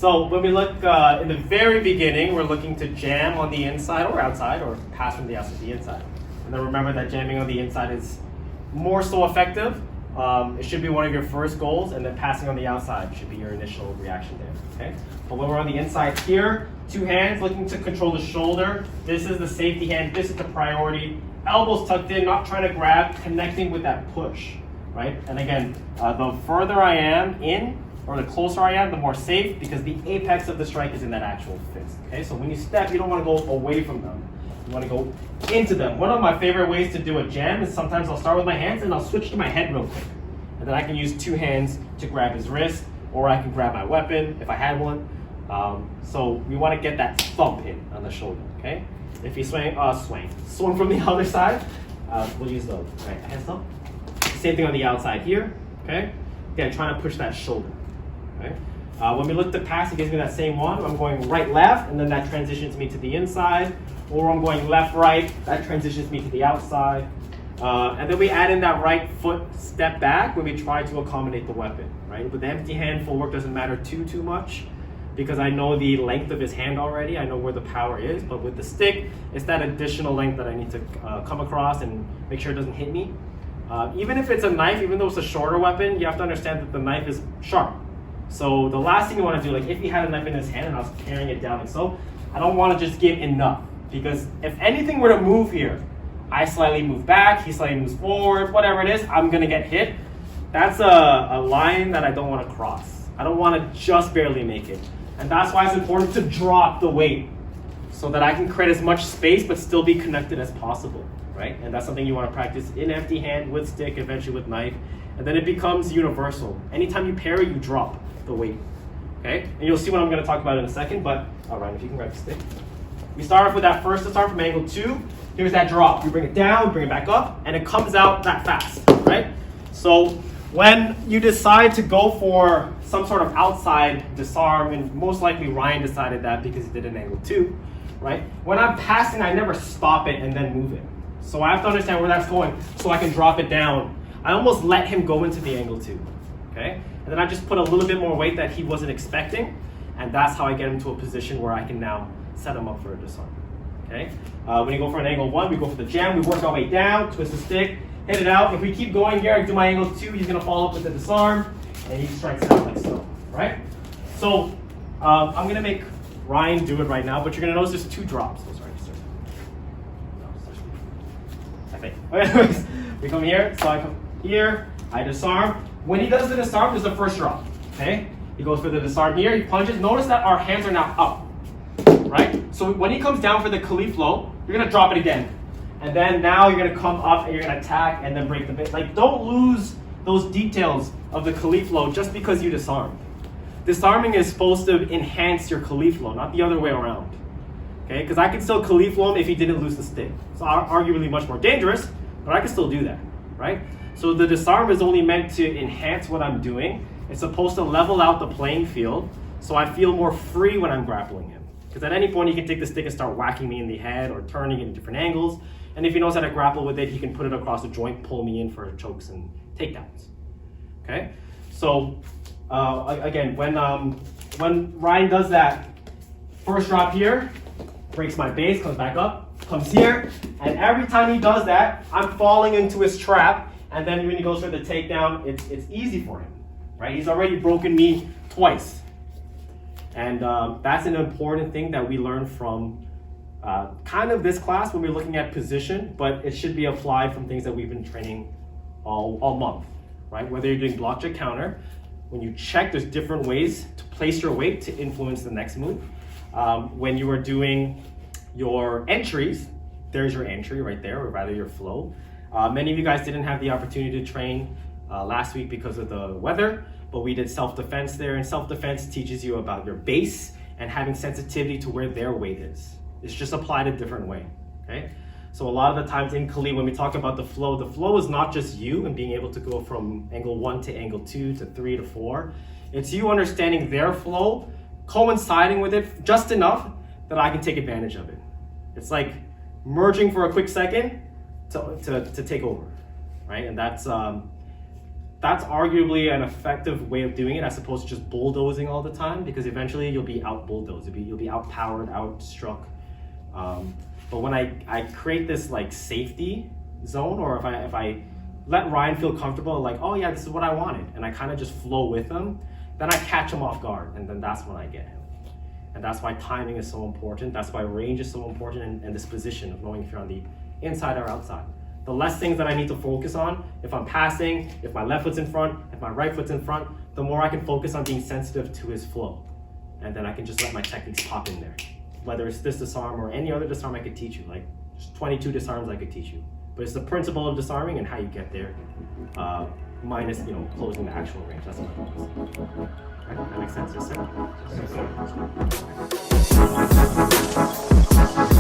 So when we look in the very beginning, we're looking to jam on the inside or outside, or pass from the outside to the inside. And then remember that jamming on the inside is more so effective. It should be one of your first goals, and then passing on the outside should be your initial reaction there, okay? But when we're on the inside here, two hands looking to control the shoulder. This is the safety hand, this is the priority. Elbows tucked in, not trying to grab, connecting with that push, right? And again, the further I am in, or the closer I am, the more safe, because the apex of the strike is in that actual fist, okay? So when you step, you don't want to go away from them. You want to go into them. One of my favorite ways to do a jam is sometimes I'll start with my hands and I'll switch to my head real quick. And then I can use two hands to grab his wrist, or I can grab my weapon if I had one. So we want to get that thump in on the shoulder, okay? If you swing from the other side, we'll use those. All right, hands up. Same thing on the outside here, okay? Again, trying to push that shoulder. Okay. When we look to pass, it gives me that same one. I'm going right, left, and then that transitions me to the inside. Or I'm going left, right, that transitions me to the outside. And then we add in that right foot step back when we try to accommodate the weapon, right? With the empty hand, full work doesn't matter too much, because I know the length of his hand already. I know where the power is, but with the stick, it's that additional length that I need to come across and make sure it doesn't hit me. Even if it's a knife, even though it's a shorter weapon, you have to understand that the knife is sharp. So the last thing you want to do, like if he had a knife in his hand and I was carrying it down like so, I don't want to just give enough, because if anything were to move here, I slightly move back, he slightly moves forward, whatever it is, I'm going to get hit. That's a line that I don't want to cross. I don't want to just barely make it. And that's why it's important to drop the weight so that I can create as much space but still be connected as possible, right? And that's something you want to practice in empty hand, with stick, eventually with knife. And then it becomes universal. Anytime you parry, you drop the weight, okay? And you'll see what I'm going to talk about in a second, but all right, if you can grab the stick. We start off with that first disarm from angle 2. Here's that drop. You bring it down, bring it back up, and it comes out that fast, right? So when you decide to go for some sort of outside disarm, and most likely Ryan decided that because he did an angle 2, right? When I'm passing, I never stop it and then move it. So I have to understand where that's going so I can drop it down. I almost let him go into the angle 2, okay? And then I just put a little bit more weight that he wasn't expecting, and that's how I get him to a position where I can now set him up for a disarm, okay? When you go for an angle 1, we go for the jam, we work our way down, twist the stick, hit it out. If we keep going here, I do my angle 2, he's gonna follow up with the disarm, and he strikes it out like so, right? So I'm gonna make Ryan do it right now, but you're gonna notice there's 2 drops. Oh, sorry, sir. No, I think. Okay, anyways, we come here, so I come here, I disarm. When he does the disarm, there's the first drop, okay? He goes for the disarm here, he punches. Notice that our hands are now up, right? So when he comes down for the Kali flow, you're gonna drop it again. And then now you're gonna come up and you're gonna attack and then break the bit. Like, don't lose those details of the Kali flow just because you disarm. Disarming is supposed to enhance your Kali flow, not the other way around, okay? Because I can still Kali flow him if he didn't lose the stick. It's arguably much more dangerous, but I can still do that, right? So the disarm is only meant to enhance what I'm doing. It's supposed to level out the playing field so I feel more free when I'm grappling him. Because at any point he can take the stick and start whacking me in the head or turning it in different angles. And if he knows how to grapple with it, he can put it across the joint, pull me in for chokes and takedowns. Okay? So again, when Ryan does that first drop here, breaks my base, comes back up, comes here, and every time he does that, I'm falling into his trap. And then when he goes for the takedown, it's easy for him, right? He's already broken me twice. And that's an important thing that we learn from kind of this class when we're looking at position, but it should be applied from things that we've been training all month, right? Whether you're doing block, check, counter, when you check, there's different ways to place your weight to influence the next move. When you are doing your entries, there's your entry right there, or rather your flow. Many of you guys didn't have the opportunity to train last week because of the weather, but we did self-defense there, and self-defense teaches you about your base and having sensitivity to where their weight is. It's just applied a different way, okay? So a lot of the times in Kali, when we talk about the flow is not just you and being able to go from angle 1 to angle 2 to 3 to 4. It's you understanding their flow, coinciding with it just enough that I can take advantage of it. It's like merging for a quick second to take over, right? And that's that's arguably an effective way of doing it as opposed to just bulldozing all the time, because eventually you'll be out bulldozed, you'll be outpowered, outstruck. But when I create this like safety zone, or if I let Ryan feel comfortable, like, oh yeah, this is what I wanted, and I kind of just flow with him, then I catch him off guard, and then that's when I get him. And that's why timing is so important. That's why range is so important, and this position of knowing if you're on the inside or outside. The less things that I need to focus on, if I'm passing, if my left foot's in front, if my right foot's in front, the more I can focus on being sensitive to his flow. And then I can just let my techniques pop in there. Whether it's this disarm or any other disarm I could teach you, like just 22 disarms I could teach you. But it's the principle of disarming and how you get there, minus, you know, closing the actual range. That's what it is. Right? That makes sense, yes sir? Yes, sir.